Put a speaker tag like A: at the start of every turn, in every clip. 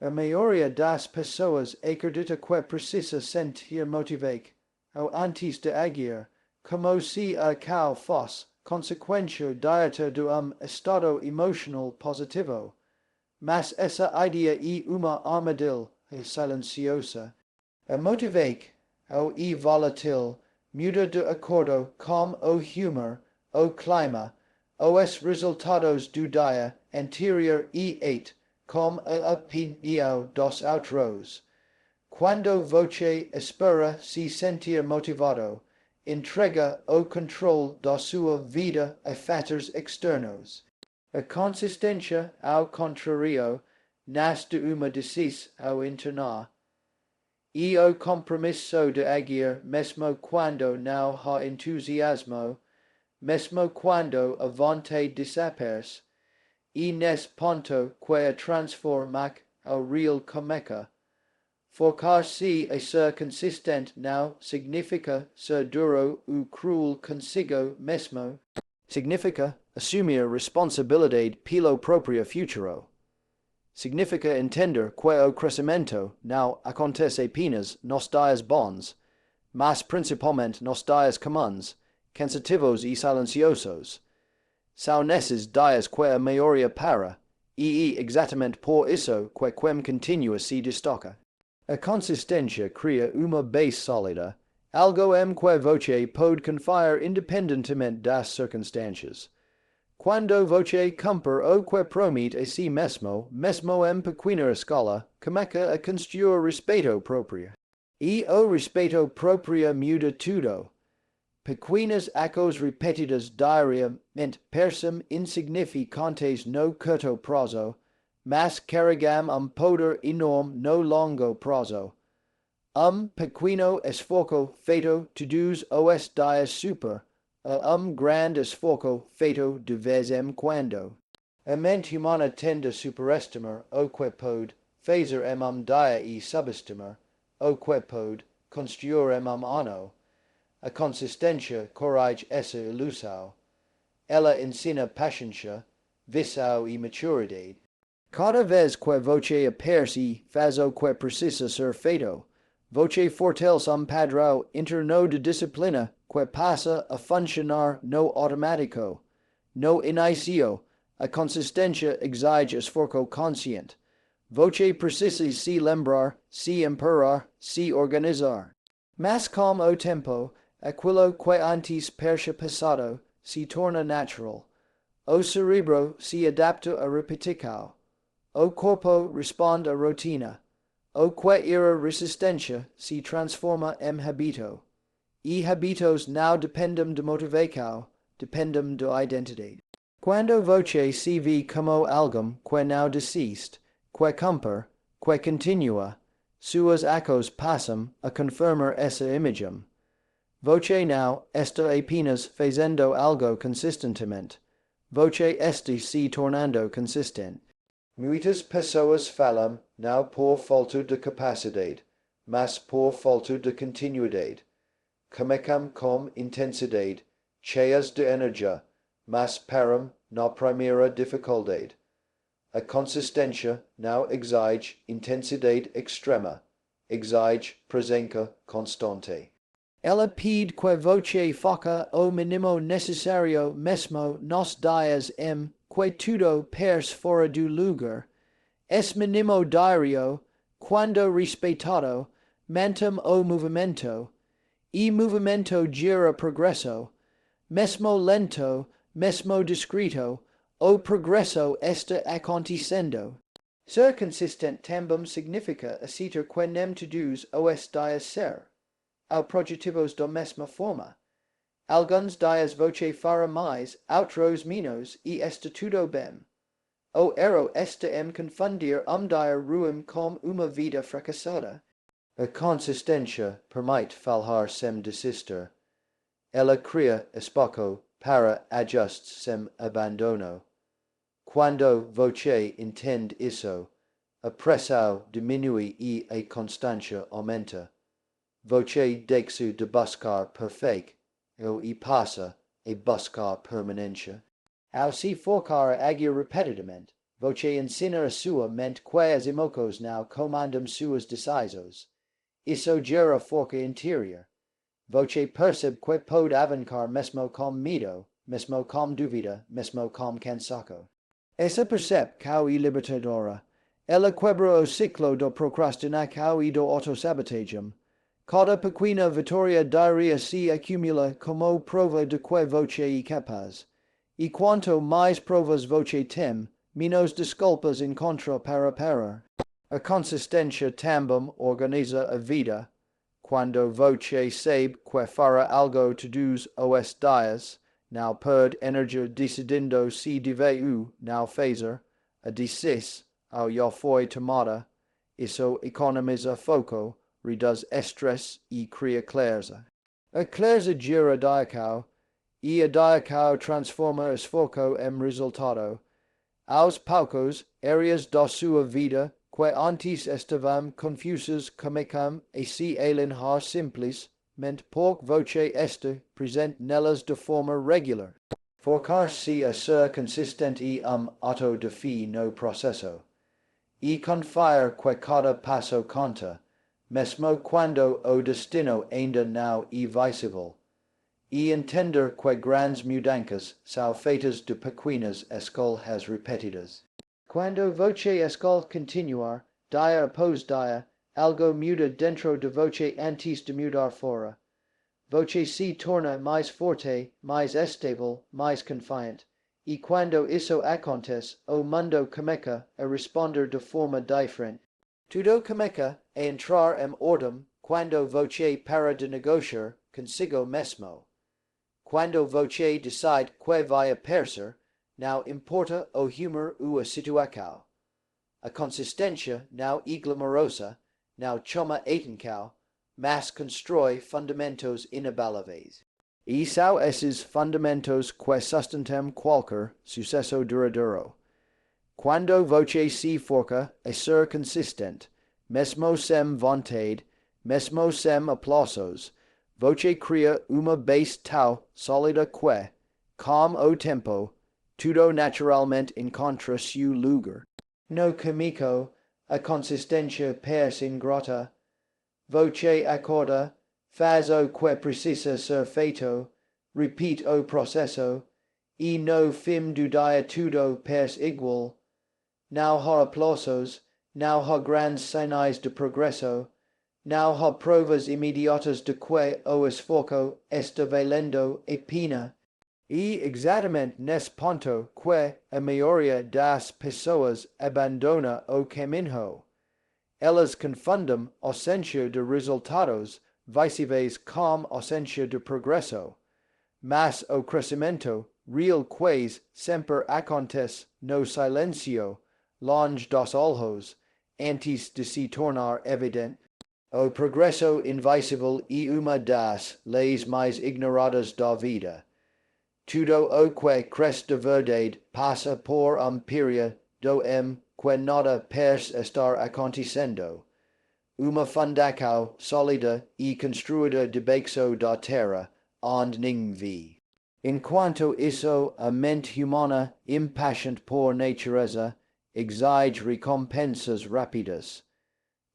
A: A maioria das pessoas acredita que precisa sentir motivake, ou antes de agir, como se a cal fosse consequência direta de estado emocional positivo. Mas essa ideia é uma armadilha silenciosa. A motivake, ou volátil, muda de acordo com o humor, o clima, os resultados do dia anterior e com a opinião dos outros. Quando você espera se sentir motivado, entrega o controle da sua vida a fatores externos. A consistência, ao contrário, nasce de uma decisão interna. E o compromisso de agir mesmo quando não há entusiasmo, mesmo quando a vontade desaparece, e nesse ponto que a transforma ao real começa. Focar-se a ser consistente não significa ser duro ou cruel consigo mesmo. Significa assumir responsabilidade pelo próprio futuro. Significa entender que o crescimento não acontece apenas nos dias bons, mas principalmente nos dias comuns, cansativos e silenciosos. São nesses dias que a maioria para, e é exatamente por isso que quem continua se destaca. A consistência cria uma base sólida, algo em que você pode confiar independentemente das circunstâncias. Quando você cumpre o que promete a si mesmo, mesmo em pequena escala, começa a construir respeito próprio. E o respeito próprio muda tudo. Pequenas ações repetidas diariamente parecem insignificantes no curto prazo, mas carregam poder enorme no longo prazo. Pequeno esforço feito todos os dias super a grande esforço feito de vez em quando. A mente humana tende a superestimar o que pode fazer em dia e subestimar o que pode construir em ano. A consistência corrige essa ilusão. Ela ensina paciência, visão e maturidade. Cada vez que você aperce e faz o que precisa ser feito, você fortalece padrão interno de disciplina que passa a funcionar no automático. No início, a consistência exige esforço consciente. Você precisa se lembrar, se empenhar, se organizar. Mas com o tempo, aquilo que antes parecia pesado se torna natural. O cérebro se adapta à repetição. O corpo responde à rotina. O que era resistência se transforma em hábito. E hábitos não dependem de motivação, dependem de identidade. Quando você se vê como alguém que não desiste, que cumpre, que continua, suas ações passam a confirmar essa imagem. Você não está apenas fazendo algo consistentemente. Você está se tornando consistente. Muitas pessoas falam não por falta de capacidade, mas por falta de continuidade. Começam com intensidade, cheias de energia, mas param na primeira dificuldade. A consistência não exige intensidade extrema, exige presença constante. Ela pede que você foque o mínimo necessário mesmo nos dias em que tudo parece fora do lugar. Esse mínimo diário, quando respeitado, mantém o movimento. E movimento gera progresso. Mesmo lento, mesmo discreto, o progresso está acontecendo. Ser consistente também significa aceitar que nem todos os dias ser. Ao projetivos da mesma forma. Alguns dias você fará mais, outros menos, e está tudo bem. O erro está em confundir dia ruim com uma vida fracassada. A consistência permite falhar sem desistir. Ela cria espaço para ajustes sem abandono. Quando você entende isso, a pressão diminui e a constância aumenta. Você deixa de buscar perfeito e passa a buscar permanência. Ao se focar a agir repetidamente, voce insinera sua ment que as imocos now comandam suas decisões. Isso gera forca interior. Voce percebe que pode avancar mesmo com medo, mesmo com dúvida, mesmo com cansaco. Essa percebe cau e libertadora. Ela quebra o ciclo do procrastinação e do autosabotagem. Cada pequena vitória diária se acumula como prova de que voce é capaz. E quanto mais provas voce tem, menos desculpas encontra para parar. A consistência também organiza a vida. Quando voce sabe que fará algo todos os dias, não perde energia decidindo se deve não fazer, a decis, ao já foi tomada, isso economiza foco, reduz estresse e cria clareza. A clareza gira diacao, e a diacao transforma esforço em resultado. Aos poucos, áreas da sua vida que antes estavam confusas começam a se alinhar simples, mente por voce está presente nelas de forma regular. Focar-se a ser consistente e autodefie no processo. E confiar que cada passo conta, mesmo quando o destino ainda não é visível. E entender que grandes mudanças são feitas de pequenas escolhas repetidas. Quando voce escolhe continuar, dia após dia, algo muda dentro de voce antes de mudar fora. Voce se torna mais forte, mais estável, mais confiante. E quando isso acontece, o mundo começa a responder de forma diferente. Tudo começa a entrar em ordem quando voce para de negociar consigo mesmo. Quando voce decide que vai aparecer, não importa o humor ou a situação. A consistência não é glamourosa, não chama atenção, mas constrói fundamentos inabaláveis. E são esses fundamentos que sustentam qualquer sucesso duradouro. Quando voce se foca a ser consistente, mesmo sem vontade, mesmo sem aplausos, voce cria uma base tão sólida que, com o tempo, tudo naturalmente encontra seu lugar. No caminho, a consistência parece ingrata. Voce acorda, faz o que precisa ser feito, repite o processo, e no fim do dia tudo parece igual. Não há aplausos, não há grandes sinais de progresso, não há provas imediatas de que o esforço está valendo a pena. E exatamente nesse ponto que a maioria das pessoas abandona o caminho. Elas confundem ausência de resultados visíveis com ausência de progresso. Mas o crescimento real quase sempre acontece no silêncio, longe dos olhos, antes de se tornar evidente. O progresso invisível é uma das leis mais ignoradas da vida. Tudo o que cresce de verdade passa por período em que nada parece estar acontecendo. Uma fundação sólida e construída debaixo da terra, onde ninguém vê. Enquanto isso, a mente humana, impaciente por natureza, exige recompensas rápidas.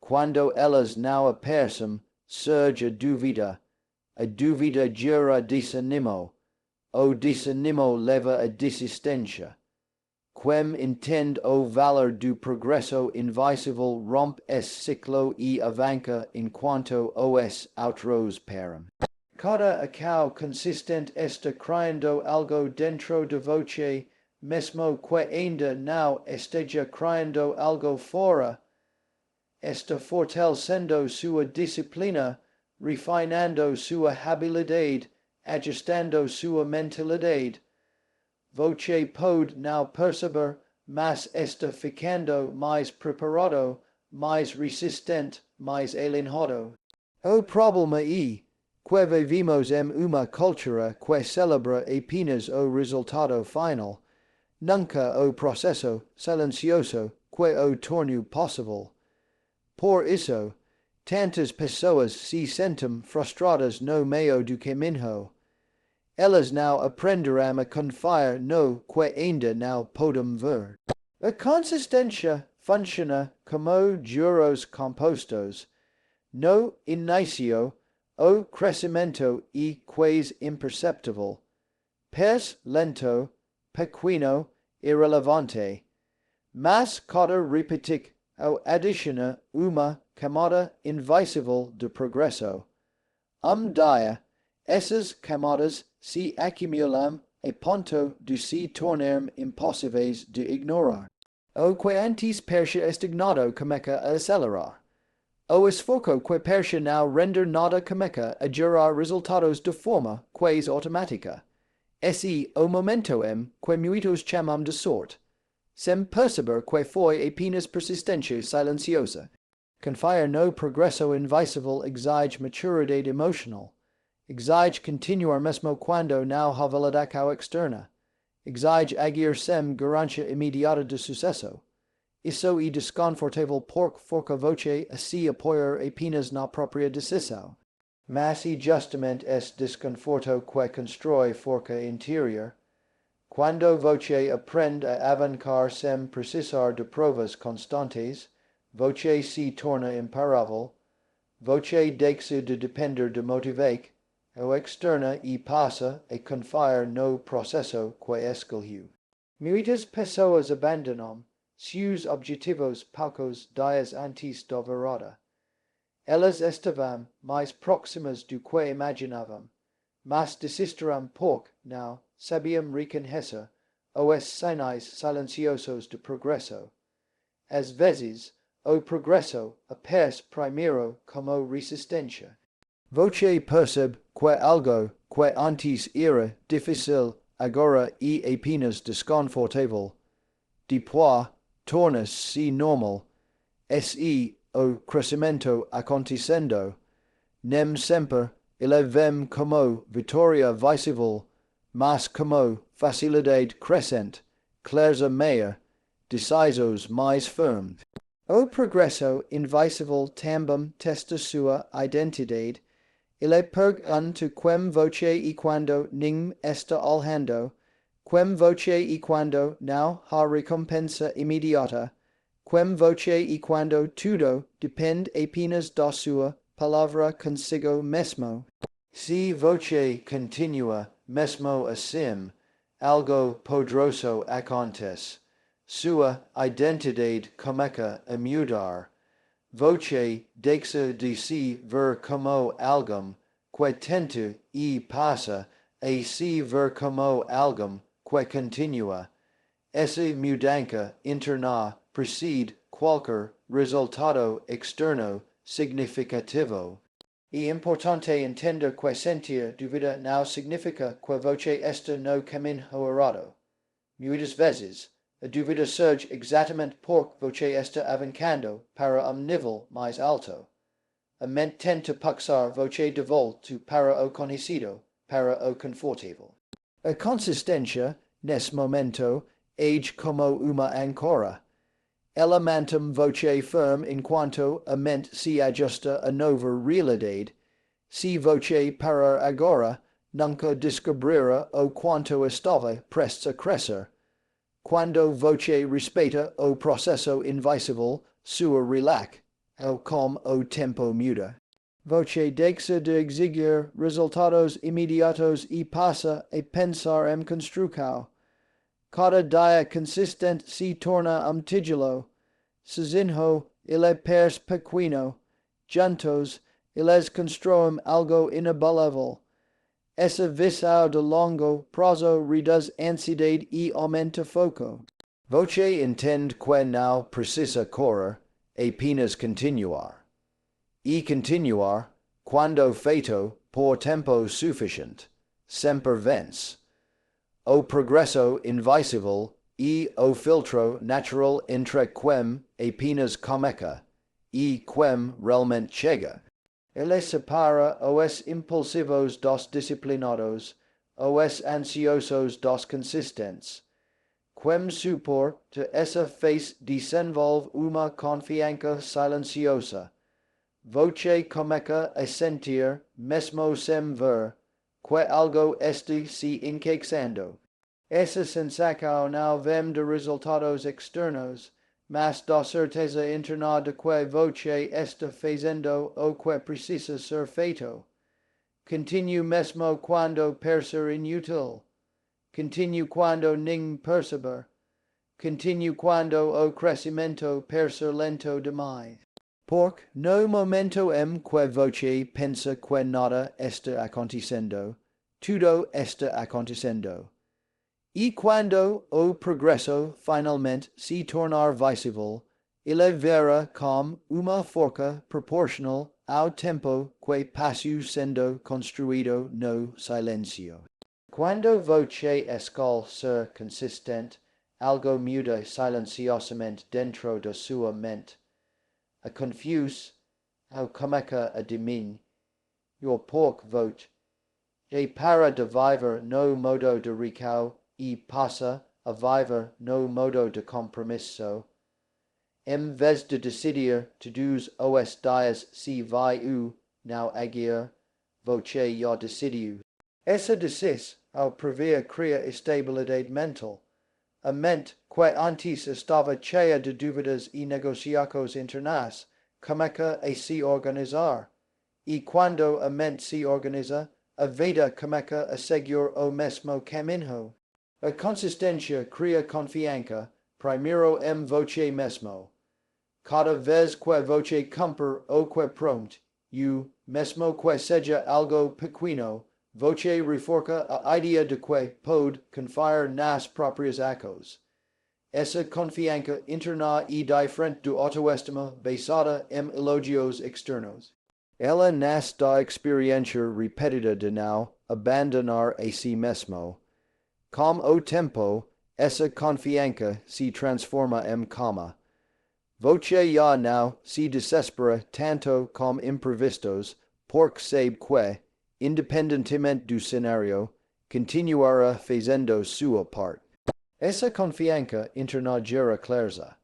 A: Quando elas não aparecem, surge a dúvida gera desânimo, o desânimo leva a desistência. Quem entende o valor do progresso invisível rompe esse ciclo e avança enquanto os outros param. Cada ação consistente está criando algo dentro de voce, mesmo que ainda não esteja criando algo fora. Está fortalecendo sua disciplina, refinando sua habilidade, ajustando sua mentalidade. Voce pode não perceber, mas está ficando mais preparado, mais resistente, mais alinhado. O problema é que vivemos em uma cultura que celebra apenas o resultado final, nunca o processo silencioso que o torna possível. Por isso, tantas pessoas se sentem frustradas no meio do caminho. Elas não aprenderão a confiar no que ainda não podem ver. La consistencia funciona como juros compostos, no inicio o crecimiento y quasi imperceptible, pes lento, pequeño, irrelevante, mas cada repetic o adiciona uma camada invisible de progresso. Dia, essas camadas se accumulam a ponto de se tornarem impossíveis de ignorar. O que antes parecia estignado começa a acelerar. O esforço que parecia não render nada começa a gerar resultados de forma quase automática. Esse o momento que muitos chamam de sorte. Sem perceber que foi apenas persistência silenciosa. Confiar no progresso invisível exige maturidade emocional. Exige continuar mesmo quando não há validação externa. Exige agir sem garantia imediata de sucesso. Isso é desconfortável porque voce assim apoiar apenas na própria decisão. Mas é justamente esse desconforto que constrói força interior. Quando voce aprende a avançar sem precisar de provas constantes, voce se torna imparável, voce deixa de depender de motivação, o externa e passa a confiar no processo que escolheu. Muitas pessoas abandonam seus objetivos poucos dias antes da virada. Elas estavam mais próximas do que imaginavam, mas desistiram porque não sabiam reconhecer os sinais silenciosos de progresso. Às vezes, o progresso aparece primeiro como resistência. Voce percebe que algo que antes era difícil agora é apenas desconfortável. Depois, torna-se normal. Esse é o crescimento acontecendo. Nem sempre ele vem como vitória visível, mas como facilidade crescente, clareza maior, decisões mais firmes. O progresso invisível também testa sua identidade. Ele pergunta quem voce e quando ninguém está olhando, quem voce e quando não há recompensa imediata, quem voce e quando tudo depende apenas da sua palavra consigo mesmo. Se voce continua mesmo assim, algo poderoso acontece. Sua identidade começa a mudar. Voce deixa de se ver como alguém que tenta e passa a se ver como alguém que continua. Essa mudança interna precede qualquer resultado externo significativo. É importante entender que sentir dúvida não significa que você está no caminho errado. Muitas vezes, a dúvida surge exatamente porque você está avançando para nível mais alto. A mente tenta passar você de volta para o conhecido, para o confortável. A consistência, nesse momento, age como uma ancora. Ela mantém você firme enquanto a mente se ajusta a nova realidade. Se você parar agora, nunca descobrirá o quanto estava prestes a crescer. Quando voce respeita o processo invisível, sua relax, como o tempo muda. Voce deixa de exigir resultados imediatos e passa a pensar em construção. Cada dia consistente se torna título. Sozinho, ele perde pequeno. Juntos, eles constroem algo inabalável. Essa visão de longo prazo reduz ansiedade e aumenta foco. Voce entende que não precisa correr, apenas continuar. E continuar, quando feito por tempo suficiente, sempre vence. O progresso invisível e o filtro natural entre quem apenas começa e quem realmente chega. Ele separa os impulsivos dos disciplinados, os ansiosos dos consistentes. Quem suporta essa face desenvolve uma confiança silenciosa. Voce começa a sentir, mesmo sem ver, que algo está se encaixando. Essa sensacao now vem de resultados externos, mas da certeza interna de que voce está fazendo o que precisa ser feito. Continuo mesmo quando parecer inútil. Continuo quando ning perceber. Continuo quando o crescimento parecer lento demais. Porque no momento que voce pensa que nada está acontecendo, tudo está acontecendo. E quando o progresso finalmente se tornar visível, ele verá como uma forca proporcional ao tempo que passou sendo construído no silêncio. Quando voce escolhe ser consistente, algo muda silenciosamente dentro da sua mente. A confuse, ao começa a dimin, o porco vote, e para de viver no modo de recao, e passa a viver no modo de compromisso. Em vez de decidir todos os dias se vai não agir, voce já decidiu. Essa decis, ao prever, cria estabilidade mental. A mente que antes estava cheia de dúvidas e negociações internas, começa a se organizar. E quando a mente se organiza, a vida começa a seguir o mesmo caminho. A consistência cria confiança, primeiro em voce mesmo. Cada vez que voce cumpre o que promete, mesmo que seja algo pequeno, voce reforça a ideia de que pode confiar nas próprias ações. Essa confiança interna e diferente do autoestima basada em elogios externos. Ela nasce da experiência repetida de não abandonar a si mesmo. Com o tempo, essa confiança se transforma em calma. Voce já não se desespera tanto com imprevistos, porque sabe que, independentemente do cenário, continuará fazendo sua parte. Essa confiança interna gera clareza.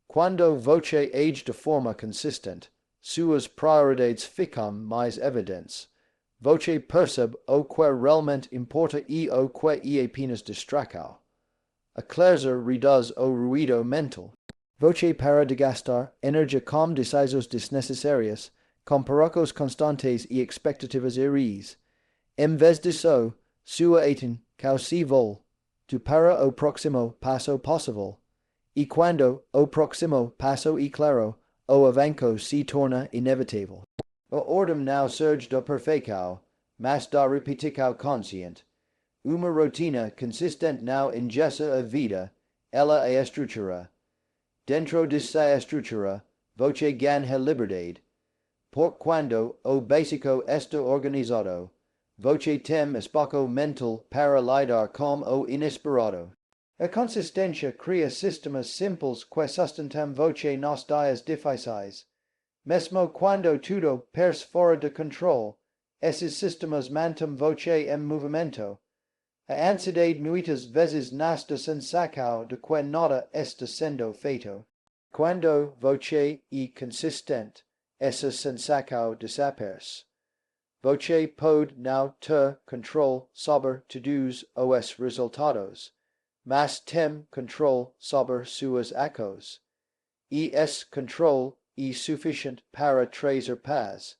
A: Quando voce age de forma consistente, suas prioridades ficam mais evidentes. Voce percebe o que realmente importa e o que é apenas distração. A clareza reduz o ruído mental. Voce para de gastar energia com decisões desnecessárias, com parocos constantes e expectativas erradas. Em vez disso, sua atenção se volta para o próximo passo possível. E quando o próximo passo é claro, o avanço se torna inevitável. O ordem não surge do perfeito, mas da repetição consciente. Uma rotina consistente não engessa a vida, ela a estrutura. Dentro dessa estrutura, voce ganha liberdade. Por quando o básico está organizado, voce tem espaço mental para lidar com o inesperado. A consistência cria sistemas simples que sustentam voce nos dias difíceis. Mesmo quando tudo parece fora de controle, esses sistemas mantêm voce em movimento. A ansiedade muitas vezes nasce da sensação de que nada está sendo feito. Quando voce é consistente, essa sensação desaparece. Voce pode não ter controle sobre todos os resultados, mas tem controle sobre suas ações. E esse controle é suficiente para trazer paz.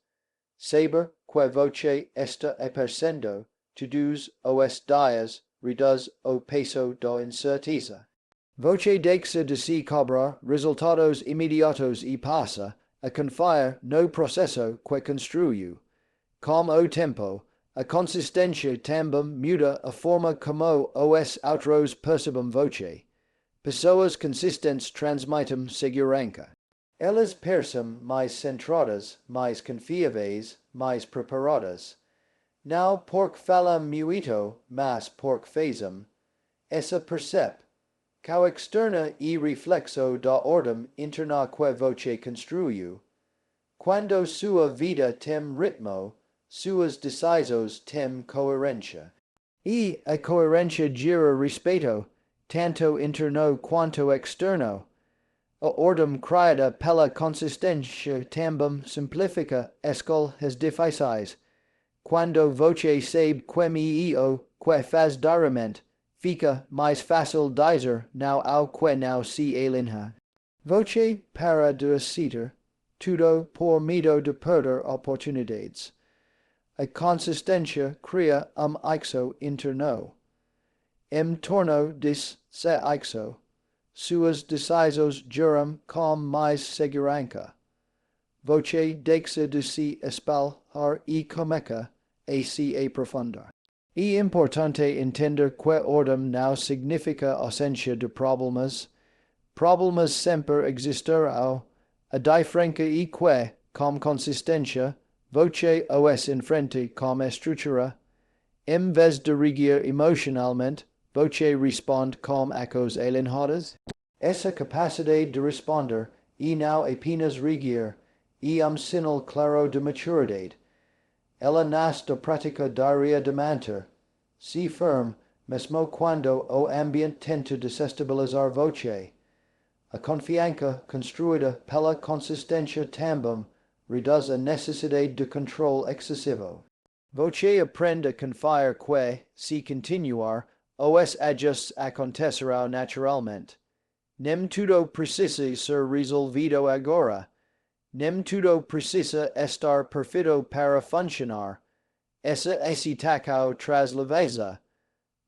A: Saber que voce está aparecendo todos os dias reduz o peso da incerteza. Voce deixa de se cobrar resultados imediatos e passa a confiar no processo que construiu. Com o tempo, a consistência também muda a forma como os outros percebem voce. Pessoas consistentes transmitem segurança. Elas parecem mais centradas, mais confiáveis, mais preparadas. Não porque falam muito, mas porque fazem. Essa percebe. Kao externa e reflexo da ordem interna que voce construiu. Quando sua vida tem ritmo, suas decisões têm coerência. E a coerência gera respeito, tanto interno quanto externo. A ordem criada pela consistência também simplifica escolhas difíceis. Quando voce sabe como é o que faz diariamente, fica mais fácil dizer não ao que não se alinha. Voce para de citer, tudo por medo de perder oportunidades. A consistência cria eixo interno. Torno dis se eixo, suas decisões juram com mais segurança. Voce deixa de se espalhar e começa a se aprofundar. É importante entender que ordem não significa ausência de problemas. Problemas sempre existirão. A diferença é que, com consistência, voce os enfrenta com estrutura. Em vez de reagir emocionalmente, voce responde com ecos alinhados. Essa capacidade de responder e não apenas reagir é sinal claro de maturidade. Ela nasce da prática diária de manter. Se firme, mesmo quando o ambiente tenta desestabilizar voce. A confiança construída pela consistência também reduz a necessidade de controle excessivo. Voce aprende a confiar que, se continuar, os ajustes acontecerão naturalmente. Nem tudo precisa ser resolvido agora. Nem tudo precisa estar perfeito para funcionar. Essa excitação traz leveza.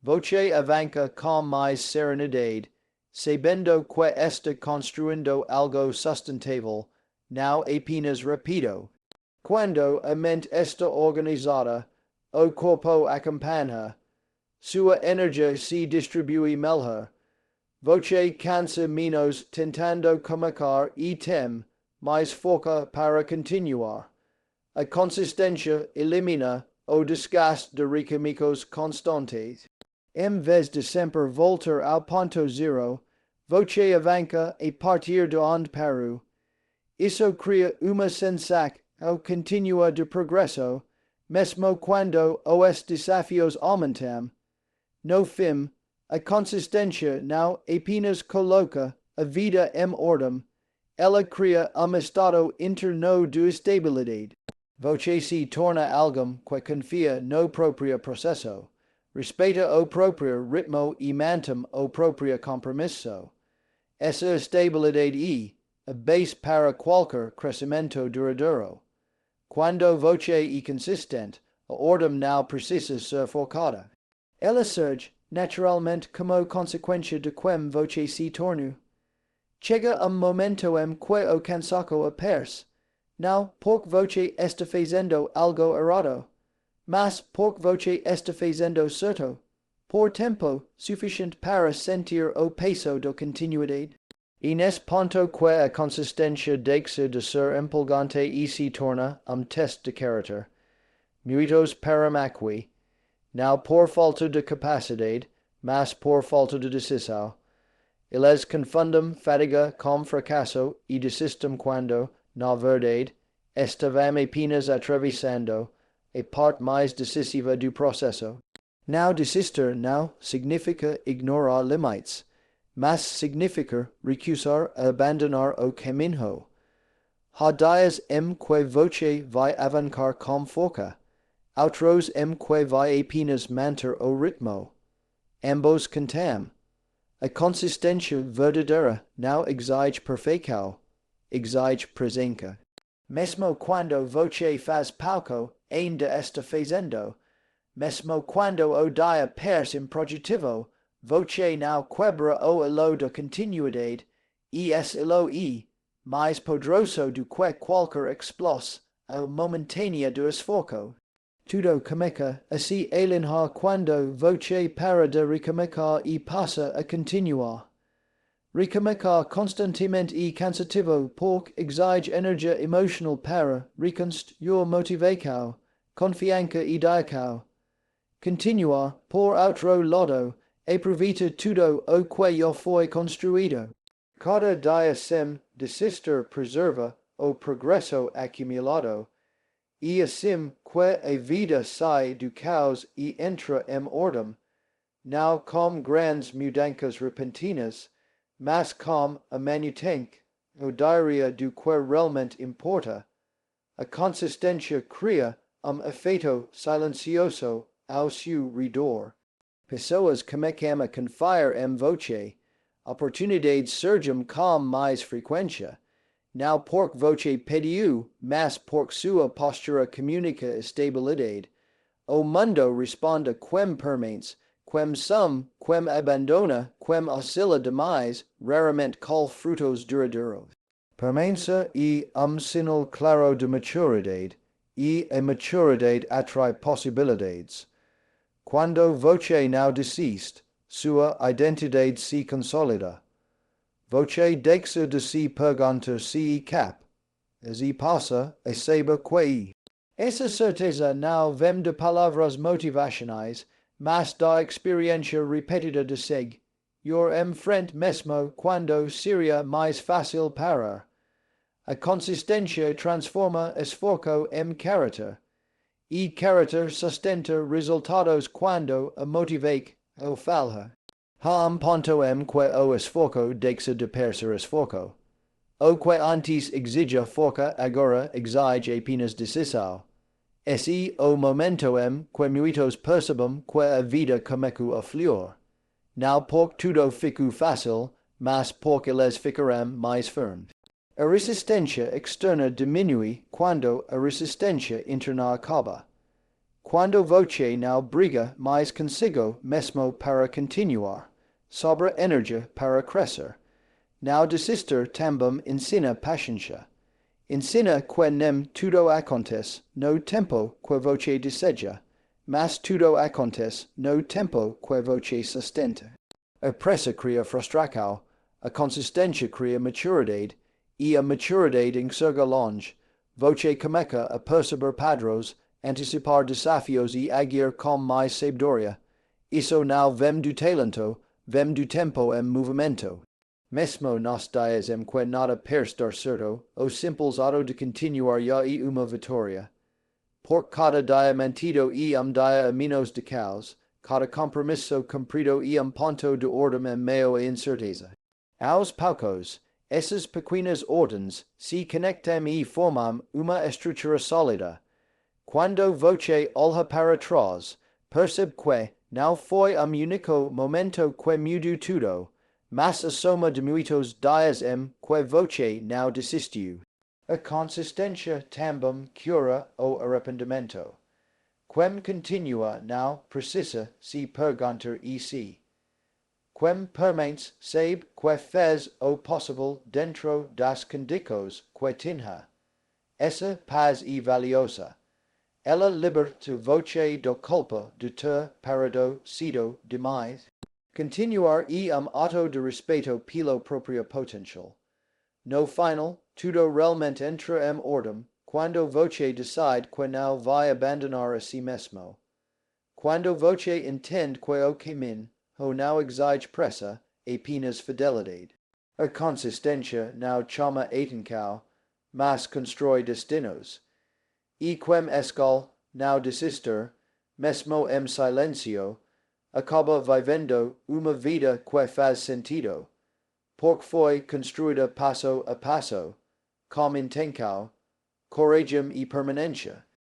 A: Voce avança com mais serenidade, sabendo que está construindo algo sustentável, não apenas rápido. Quando a mente está organizada, o corpo acompanha, sua energia se distribui melhor. Voce cansa menos tentando começar e tem mais foca para continuar. A consistência elimina o desgaste de recomeços constantes. Em vez de sempre voltar ao ponto zero, voce avança a partir de onde parou. Isso cria uma sensação contínua de progresso, mesmo quando os desafios aumentam. No fim, a consistência não apenas coloca a vida em ordem, ela cria estado interno de estabilidade. Voce se torna alguém que confia no próprio processo, respeita o próprio ritmo e mantém o próprio compromisso. Essa estabilidade é a base para qualquer crescimento duradouro. Quando voce é consistente, a ordem não precisa ser focada. Ela surge naturalmente como consequência de quem voce se torna. Chega momento em que o cansaço aparece, não porque voce está fazendo algo errado, mas porque voce está fazendo certo, por tempo suficiente para sentir o peso da continuidade. E nesse ponto que a consistência deixa de ser empolgante e se torna teste de caráter. Muitos param aqui, não por falta de capacidade, mas por falta de decisão. Eles confundem fadiga com fracasso e desistem quando, na verdade, estavam apenas atravessando a parte mais decisiva do processo. Não desistir não significa ignorar limites, mas significa recusar a abandonar o caminho. Há dias em que voce vai avançar com foca, outros em que vai apenas manter o ritmo. Ambos contam. A consistência verdadeira não exige perfeição, exige presença. Mesmo quando voce faz pouco, ainda está fazendo. Mesmo quando o dia parece improdutivo, voce não quebra o elo da continuidade, e esse elo é mais poderoso do que qualquer explosão momentânea do esforço. Tudo começa a se alinhar quando voce para de recomeçar e passa a continuar. Recomeçar constantemente é cansativo porque exige energia emocional para reconstruir motivação, confiança e direto. Continuar, por outro lado, aproveita tudo o que já foi construído. Cada dia sem desistir preserva o progresso acumulado, e assim que a vida sai do caos e entra em ordem, não com grandes mudanças repentinas, mas com a manutenção diária do que realmente importa. A consistência cria efeito silencioso ao seu redor. Pessoas começam a confiar em você. Oportunidades surgem com mais frequência. Não porque você pediu, mas porque sua postura comunica estabilidade. O mundo responde quem permanece, quem sum, quem abandona, quem oscila demais, raramente colhe frutos duradouros. Permanência e sinal claro de maturidade, e a maturidade atrai possibilidades. Quando você não desiste, sua identidade se consolida. Você deixa de se perguntar se cap, e passa a saber que. Essa certeza não vem de palavras motivacionais, mas da experiência repetida de seguir em frente mesmo quando seria mais fácil parar. A consistência transforma esforço em caráter, e caráter sustenta resultados quando a motiva ou falha. Há ponto em que o esforço deixa de ser esforço. O que antes exigia força agora exige apenas decisão. Esse o momento em que muitos percebem que a vida começa a fluir. Não porque tudo fica fácil, mas porque eles ficarão mais firmes. A resistência externa diminui quando a resistência interna acaba. Quando você não briga mais consigo mesmo para continuar, sobra energia para crescer. Não desistir também ensina paciência. Ensina que nem tudo acontece no tempo que você deseja, mas tudo acontece no tempo que você sustenta. A pressa cria frustração, a consistência cria maturidade, e a maturidade enxerga longe. Você começa a perceber padrões, antecipar desafios e agir com mais sabedoria. Isso não vem do talento, vem do tempo em movimento. Mesmo nos dias em que nada parece dar certo, o simples ato de continuar já é uma vitória. Por cada dia mantido e dia a menos de caos, cada compromisso cumprido e ponto de ordem em meio a incerteza. Aos poucos, essas pequenas ordens se conectam e formam uma estrutura sólida. Quando você olha para trás, percebe que não foi único momento que mudou tudo, mas a soma de muitos dias em que você não desistiu. A consistência também cura o arrependimento. Quem continua não precisa se perguntar e se. Quem permanece sabe que fez o possível dentro das condições que tinha. Essa paz é valiosa. Ela liberta você da culpa de ter parado cedo demais. Continuar é ato de respeito pelo próprio potencial. No final, tudo realmente entra em ordem quando você decide que não vai abandonar a si mesmo. Quando você entende que o caminho não exige pressa, apenas fidelidade. A consistência não chama atenção, mas constrói destinos. E quem escolhe não desistir, mesmo em silêncio, acaba vivendo uma vida que faz sentido, porque foi construída passo a passo, com intenção, coragem e permanência.